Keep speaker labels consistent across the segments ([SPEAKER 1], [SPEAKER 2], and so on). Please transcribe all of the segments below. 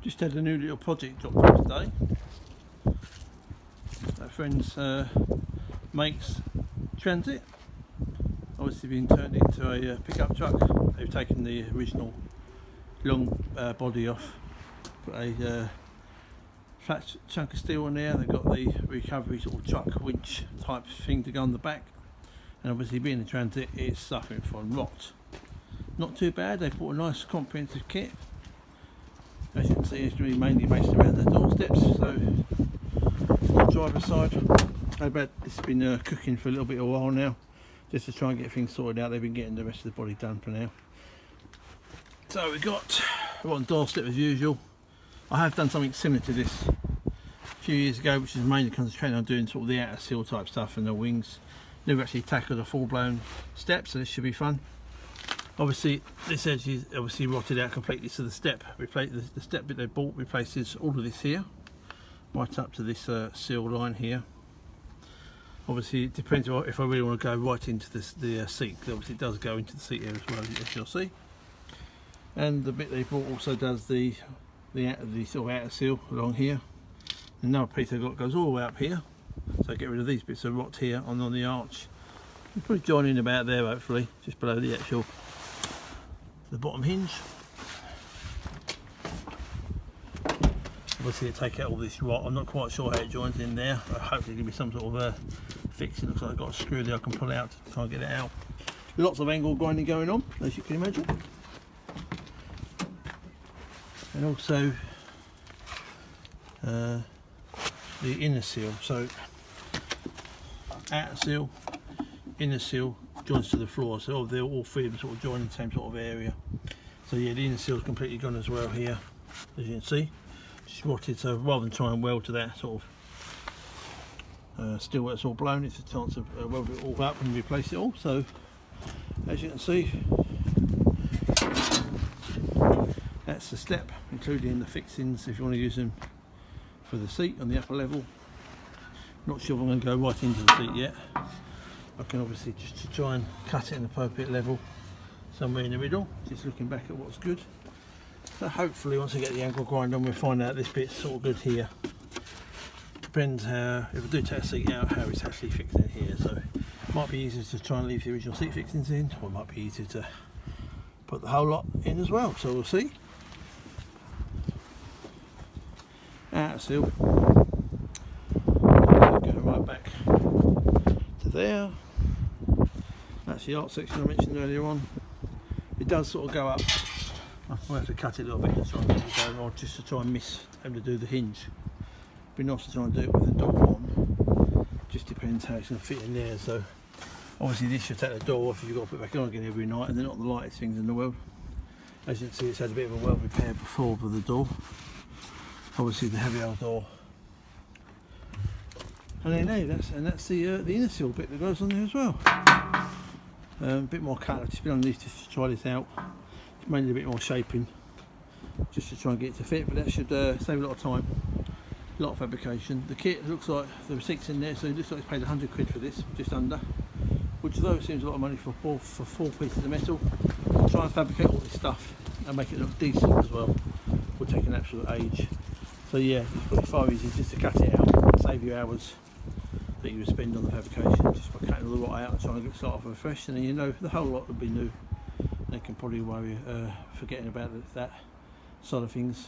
[SPEAKER 1] Just had a new little project dropped off today. Our friend's mate's Transit, obviously been turned into a pickup truck. They've taken the original long body off, put a flat chunk of steel on there. They've got the recovery sort of truck winch type thing to go on the back, and obviously being a Transit, it's suffering from rot. Not too bad. They bought a nice comprehensive kit. As you can see, it's really mainly based around the doorsteps. So on the driver's side, this has been cooking for a little bit of a while now, just to try and get things sorted out. They've been getting the rest of the body done for now. So we've got on doorstep as usual. I have done something similar to this a few years ago, which is mainly concentrating on doing sort of the outer sill type stuff and the wings. Never actually tackled a full-blown step, so this should be fun. Obviously this edge is obviously rotted out completely, so the step bit they bought replaces all of this here, right up to this sill line here. Obviously it depends on if I really want to go right into the seat, because obviously it does go into the seat here as well, as you'll see. And the bit they bought also does the sort of outer sill along here. Another piece they've got goes all the way up here, so get rid of these bits of rot here on the arch. You'll probably join in about there, hopefully, just below the actual bottom hinge. Obviously they take out all this rot. I'm not quite sure how it joins in there, but hopefully there'll be some sort of fix. It looks like I've got a screw there I can pull out to try and get it out. Lots of angle grinding going on, as you can imagine. And also the inner seal. So outer seal, inner seal joins to the floor, so they're all three of them sort of join in the same sort of area. So yeah, the inner seal is completely gone as well here, as you can see. Just rotted, so rather than try and weld to that sort of steel that's all blown, it's a chance of welding it all up and replace it all. So as you can see, that's the step, including the fixings if you want to use them for the seat on the upper level. Not sure if I'm going to go right into the seat yet. I can obviously just to try and cut it in the appropriate level somewhere in the middle, just looking back at what's good. So hopefully once I get the angle grind on, we'll find out this bit's sort of good here. Depends how, if I do take the seat out, how it's actually fixed in here. So it might be easier to try and leave the original seat fixings in, or it might be easier to put the whole lot in as well, so we'll see. Outer seal, going right back to there. That's the art section I mentioned earlier on. It does sort of go up. I'll have to cut it a little bit to try and get it going, or just to try and miss having to do the hinge. It'd be nice to try and do it with the door on. Just depends how it's going to fit in there. So obviously this should take the door off if you've got to put it back on again every night, and they're not the lightest things in the world. As you can see, it's had a bit of a weld repair before with the door. Obviously the heavy old door. And then that's the inner seal bit that goes on there as well. A bit more cut. I've just been on these just to try this out. It's mainly a bit more shaping, just to try and get it to fit. But that should save a lot of time, a lot of fabrication. The kit looks like the receipt's in there, so it looks like it's paid 100 quid for this, just under. Which though seems a lot of money for four pieces of metal. Try and fabricate all this stuff and make it look decent as well. Will take an absolute age. So yeah, it's pretty far easier just to cut it out, save you hours that you would spend on the fabrication, just by cutting all the rot out and trying to start off afresh, and then you know the whole lot would be new. They can probably worry forgetting about that side of things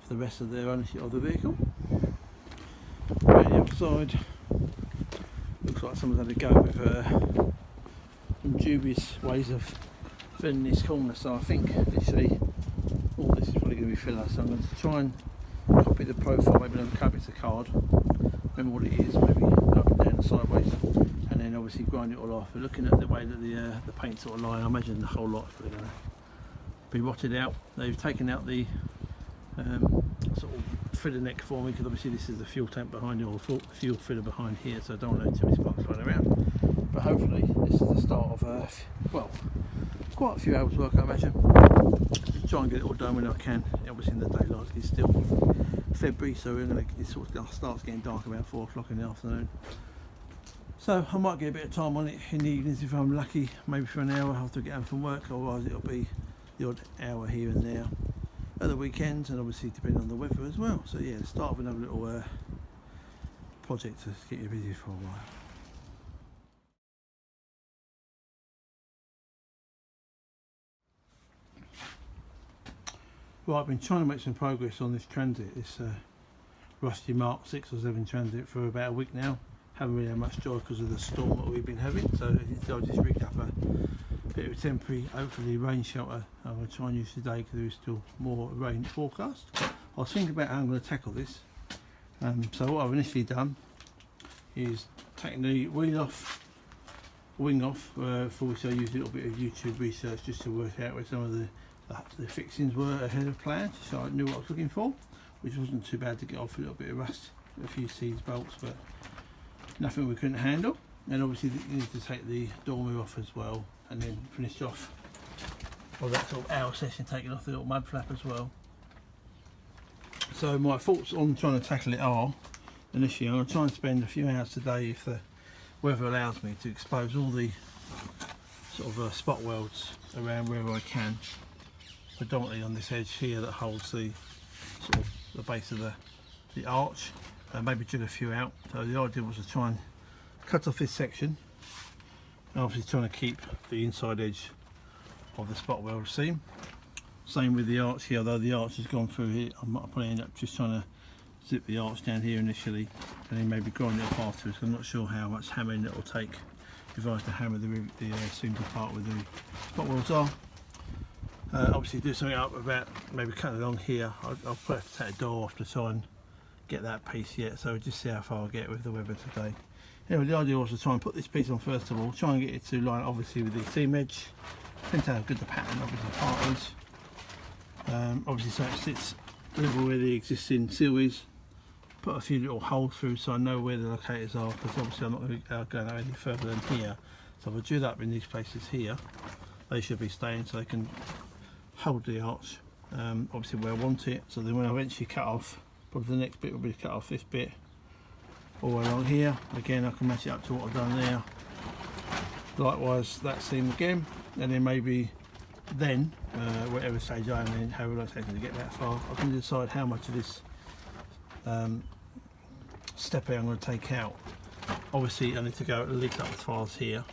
[SPEAKER 1] for the rest of their ownership of the vehicle. Right, the other side looks like someone's had a go with some dubious ways of filling this corner, so I think literally all this is probably going to be filler, so I'm going to try and copy the profile, maybe another couple bits of card, remember what it is, maybe up and down and sideways, and then obviously grind it all off. But looking at the way that the paint sort of line, I imagine the whole lot is probably going to be rotted out. They've taken out the sort of filler neck for me, because obviously this is the fuel tank behind it, or the fuel filler behind here, so I don't want to too many sparks flying around. But hopefully this is the start of well, quite a few hours work, I imagine. Try and get it all done when I can. Obviously in the daylight, it's still February, so it sort of starts getting dark about 4 o'clock in the afternoon. So I might get a bit of time on it in the evenings if I'm lucky, maybe for an hour after I get home from work, otherwise it'll be the odd hour here and there. at the weekends, and obviously depending on the weather as well. So yeah, the start of another little project to keep you busy for a while. Right, I've been trying to make some progress on this transit, this rusty Mark 6 or 7 transit, for about a week now. Haven't really had much joy because of the storm that we've been having, so I just rigged up a bit of a temporary, hopefully rain shelter I'm going to try and use today because there is still more rain forecast. I was thinking about how I'm going to tackle this. So what I've initially done is taking the wing off, for which I used a little bit of YouTube research just to work out where some of the fixings were ahead of plan, so I knew what I was looking for, which wasn't too bad to get off. A little bit of rust, a few seeds, bolts, but nothing we couldn't handle. And obviously you need to take the dormer off as well, and then finish off with that sort of hour session, taking off the little mud flap as well. So my thoughts on trying to tackle it are, initially I'm going to try and spend a few hours today, if the weather allows me, to expose all the sort of spot welds around wherever I can, predominantly on this edge here that holds the sort of the base of the arch, and maybe drill a few out. So the idea was to try and cut off this section, and obviously trying to keep the inside edge of the spot weld seam. Same with the arch here, although the arch has gone through here. I might probably end up just trying to zip the arch down here initially, and then maybe grind it up afterwards. I'm not sure how much hammering it will take if I was to hammer the seams apart with the spot welds are. Obviously do something up about maybe cutting along here. I'll probably have to take a door off to try and get that piece yet, so just see how far I get with the weather today. Anyway, the idea was to try and put this piece on first of all, try and get it to line obviously with the seam edge. Depends how good the pattern obviously part is. Obviously so it sits level where the existing sill is. Put a few little holes through so I know where the locators are, because obviously I'm not going to go any further than here. So if I drill up in these places here, they should be staying so they can hold the arch obviously where I want it. So then when I eventually cut off, probably the next bit will be to cut off this bit all along here. Again, I can match it up to what I've done there. Likewise that seam again, and then maybe then whatever stage I am in, however long it takes me to get that far, I can decide how much of this step here I'm going to take out. Obviously I need to go at least up as far as here.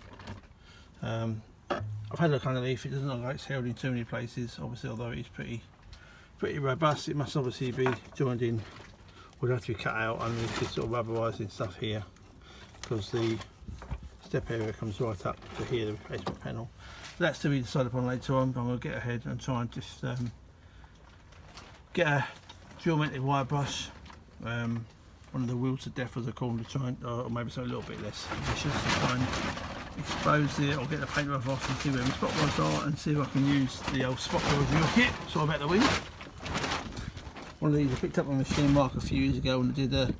[SPEAKER 1] I've had a look underneath, it doesn't look like it's held in too many places, obviously, although it is pretty robust. It must obviously be joined in, would have to be cut out underneath this sort of rubberising stuff here, because the step area comes right up to here, the replacement panel. That's to be decided upon later on, but I'm going to get ahead and try and just get a drill mounted wire brush, one of the wheels to death as I call them, to try and, or maybe something a little bit less vicious, to try and expose it or get the paint rough off and see where the spot welds are, and see if I can use the old spot weld drill kit, sort of at the wing. One of these I picked up on a machine mark a few years ago when I did a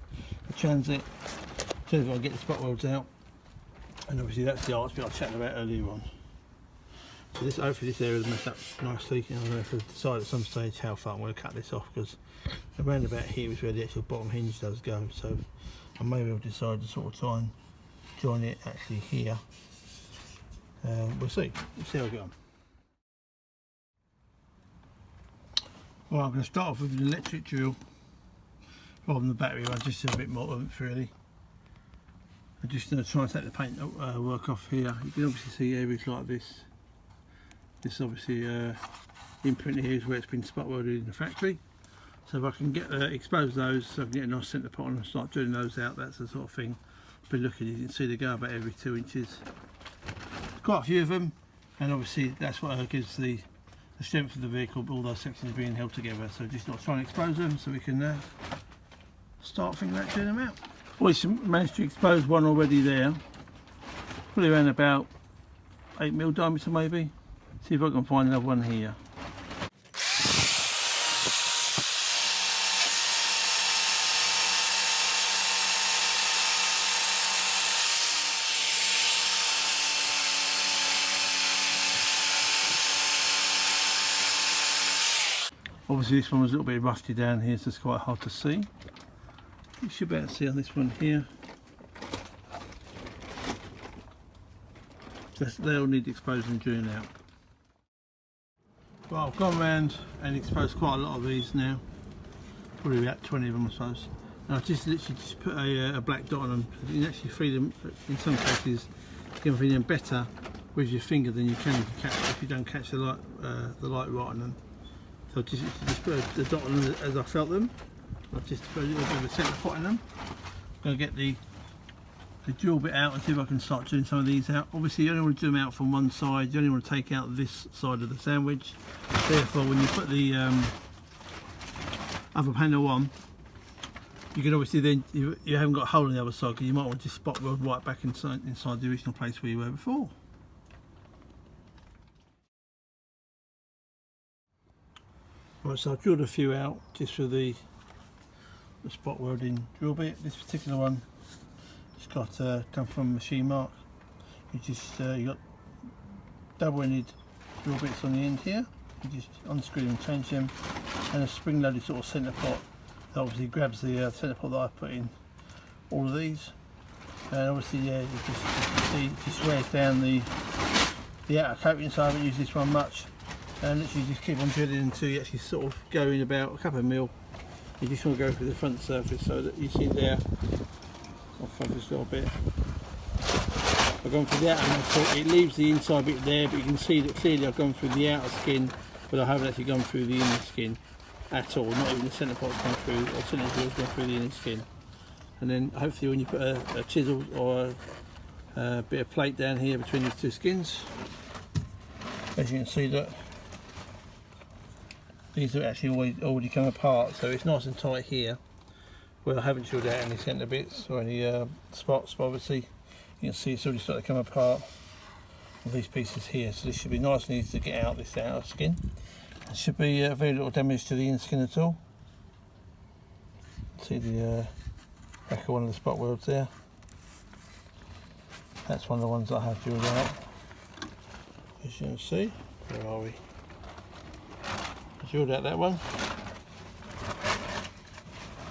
[SPEAKER 1] transit, so if I get the spot welds out. And obviously that's the arch bit I chatted about earlier on. So this, hopefully this area is messed up nicely, and I'm going to have to decide at some stage how far I'm going to cut this off, because around about here is where the actual bottom hinge does go, so I may well decide to sort of try and join it actually here. We'll see how we go on. Well, I'm going to start off with an electric drill rather than the battery one, just a bit more oomph really. I'm just going to try and take the paint work off here. You can obviously see areas like this. This obviously imprint here is where it's been spot welded in the factory. So if I can get expose those, so I can get a nice centre pot on and start drilling those out, that's the sort of thing I've been looking. You can see they go about every 2 inches. Quite a few of them, and obviously that's what gives the strength of the vehicle, all those sections being held together. So just not trying to expose them so we can start thinking about drilling them out. Well, managed to expose one already there, probably around about 8mm diameter maybe. See if I can find another one here. Obviously this one was a little bit rusty down here, so it's quite hard to see. You should be able to see on this one here. They'll need exposing and drilling out. Well, I've gone round and exposed quite a lot of these now, probably about 20 of them I suppose. And I've just literally just put a black dot on them. You can actually feed them, in some cases, you can feed them better with your finger than you can if you don't catch the light right on them. So just put a dot on them as I felt them. I've just put a little bit of a centre pot in them. I'm going to get the drill bit out and see if I can start drilling some of these out. Obviously you only want to do them out from one side, you only want to take out this side of the sandwich. Therefore when you put the other panel on, you can obviously then, you haven't got a hole in the other side because you might want to spot weld right back inside the original place where you were before. Right, so I've drilled a few out just for the spot welding drill bit. This particular one, it's got come from Machine Mark. You got double-ended drill bits on the end here. You just unscrew them and change them, and a spring-loaded sort of centre pot that obviously grabs the centre pot that I put in all of these. And obviously, yeah, you see it just wears down the outer coating, so I haven't used this one much. And literally just keep on drilling until you actually sort of go in about a couple of mil. You just want to go through the front surface so that you see there. I'll focus a little bit. I've gone through the outer metal. It leaves the inside bit there, but you can see that clearly I've gone through the outer skin, but I haven't actually gone through the inner skin at all. Not even the centre pot's gone through, or centre drill's gone through the inner skin. And then hopefully when you put a chisel or a bit of plate down here between these two skins, as you can see that these are actually already come apart, so it's nice and tight here where I haven't drilled out any centre bits or any spots, but obviously you can see it's already started to come apart of these pieces here, so this should be nice and easy to get out this outer skin. There should be very little damage to the inner skin at all. See the back of one of the spot welds there. That's one of the ones I have drilled out. As you can see, where are we? Drilled out that one.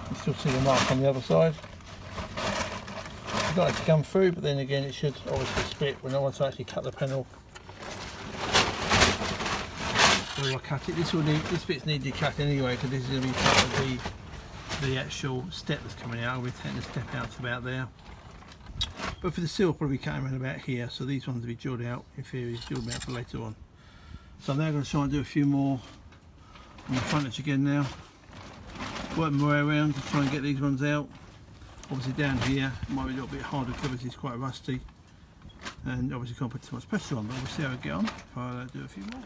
[SPEAKER 1] You still see the mark on the other side. It's got to come through, but then again it should obviously split when I want to actually cut the panel. Where I cut it, this bit's needed cut anyway, because this is going to be part of the actual step that's coming out. I'll be taking the step out to about there. But for the sill, I'll probably cut them around about here, so these ones will be drilled out, in theory, drilled out for later on. So I'm now going to try and do a few more on the front edge again now. Work my way around to try and get these ones out. Obviously down here it might be a little bit harder because it's quite rusty, and obviously can't put too much pressure on, but we'll see how we get on if I do a few more.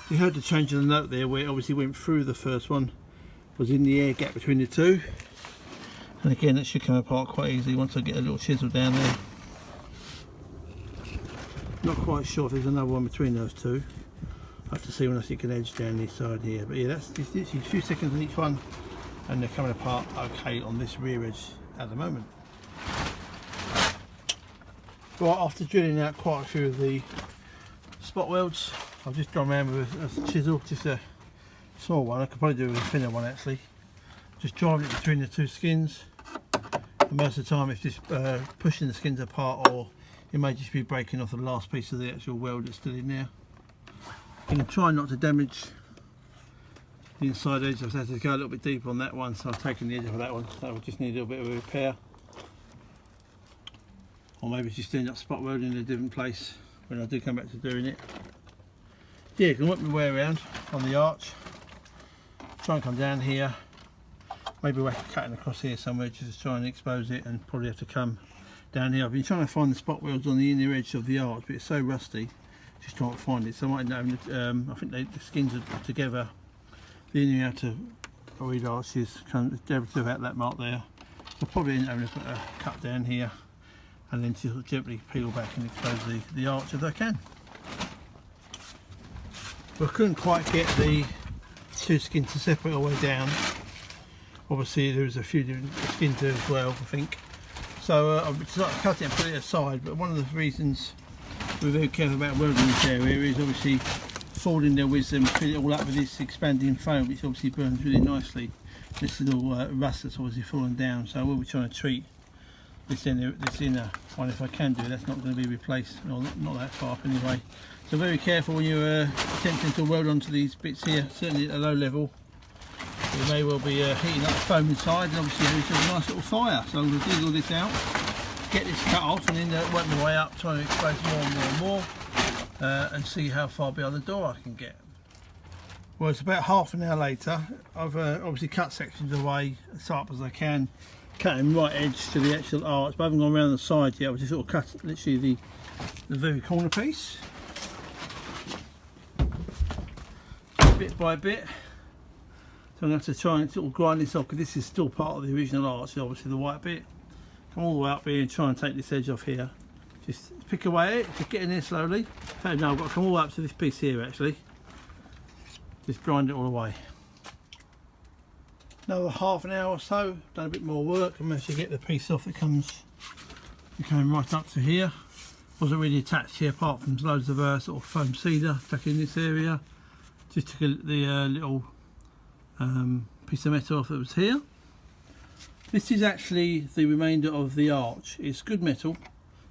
[SPEAKER 1] You heard the change in the note there where it obviously went through the first one, was in the air gap between the two, and again it should come apart quite easily once I get a little chisel down there. Not quite sure if there's another one between those two. I have to see when I stick an edge down this side here, but yeah, that's literally a few seconds on each one and they're coming apart okay on this rear edge at the moment. Right, after drilling out quite a few of the spot welds, I've just gone around with a chisel, just a small one. I could probably do with a thinner one actually. Just driving it between the two skins. And most of the time it's just pushing the skins apart, or it may just be breaking off the last piece of the actual weld that's still in there. You can try not to damage the inside edge. I've had to go a little bit deeper on that one, so I've taken the edge off that one. So we just need a little bit of a repair. Or maybe just end up spot welding in a different place when I do come back to doing it. Yeah, you can work my way around on the arch, try and come down here, maybe whack a cutting across here somewhere just to try and expose it, and probably have to come down here. I've been trying to find the spot welds on the inner edge of the arch, but it's so rusty, just trying to find it. So I might end up, I think the skins are together, the inner and outer void arches come to about that mark there. I'll probably end up having to put a cut down here and then just gently peel back and expose the arch if I can. But I couldn't quite get the two skins to separate all the way down, Obviously there was a few different skins there as well, I think. So I've decided to cut it and put it aside, but one of the reasons we're very careful about welding this area is obviously folding their wisdom, fill it all up with this expanding foam, which obviously burns really nicely. This little rust that's obviously fallen down, so we'll be trying to treat this inner one if I can do. That's not going to be replaced, not that far up anyway. So very careful when you're attempting to weld onto these bits here, certainly at a low level. You may well be heating up the foam inside, and obviously there's a nice little fire. So I'm going to dig all this out, get this cut off, and then work my way up, trying to expose more and more, and see how far behind the door I can get. Well, it's about half an hour later. I've obviously cut sections away as sharp as I can, cutting right edge to the actual arch, but I haven't gone around the side yet. I've just sort of cut literally the very corner piece, bit by bit. So I'm going to have to try and sort of grind this off, because this is still part of the original arch, obviously the white bit. Come all the way up here and try and take this edge off here. Just pick away at it, just get in there slowly. In fact, no, I've got to come all the way up to this piece here actually. Just grind it all away. Another half an hour or so, done a bit more work, and managed to get the piece off that comes right up to here. Wasn't really attached here apart from loads of sort of foam cedar stuck in this area. Just took the little piece of metal off that was here. This is actually the remainder of the arch. It's good metal,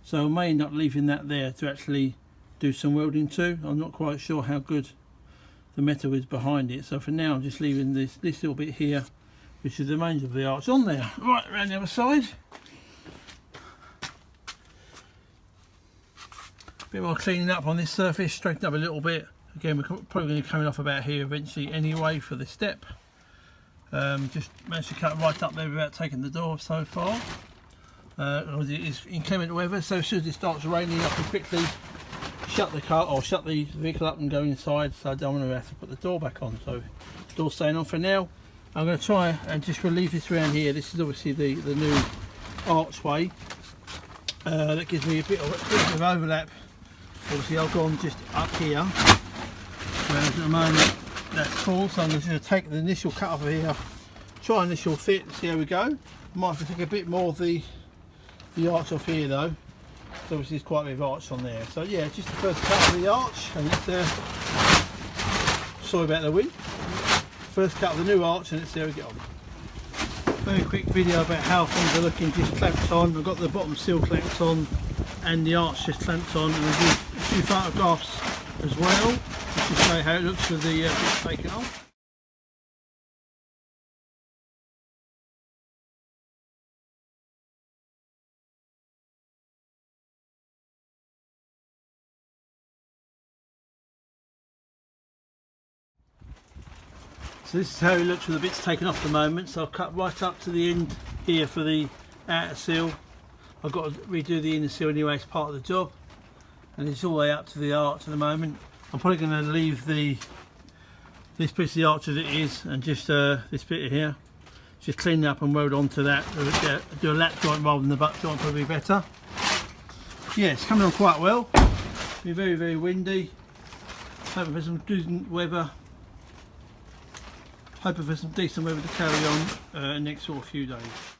[SPEAKER 1] so I may end up leaving that there to actually do some welding to. I'm not quite sure how good the metal is behind it, so for now I'm just leaving this little bit here, which is the remainder of the arch, on there. Right, around the other side. A bit more cleaning up on this surface, straighten up a little bit. Again, we're probably going to be coming off about here eventually anyway for this step. Just managed to cut right up there without taking the door off so far. It is inclement weather, so as soon as it starts raining I can quickly shut the car or shut the vehicle up and go inside, so I don't want to have to put the door back on. So the door's staying on for now. I'm going to try and just relieve this around here. This is obviously the new archway. That gives me a bit of overlap. Obviously I've gone just up here, whereas at the moment that's full, so I'm just going to take the initial cut off of here, try initial fit, see how we go. Might have to take a bit more of the arch off here though, so obviously there's quite a bit of arch on there. So yeah, just the first cut of the arch, and it's sorry about the wind. First cut of the new arch, and let's see how we get on. Very quick video about how things are looking, just clamped on. I've got the bottom sill clamped on and the arch just clamped on, and we'll do a few photographs as well, just to show how it looks with the bits taken off. So this is how it looks with the bits taken off at the moment. So I've cut right up to the end here for the outer sill. I've got to redo the inner sill anyway as part of the job, and it's all the way up to the arch at the moment. I'm probably going to leave this piece of the arch as it is, and just this bit here, just clean it up and weld onto that. Do a lap joint rather than the butt joint, probably better. Yeah, it's coming on quite well. It's been very, very windy. Hoping for some decent weather. Hoping for some decent weather to carry on next sort of few days.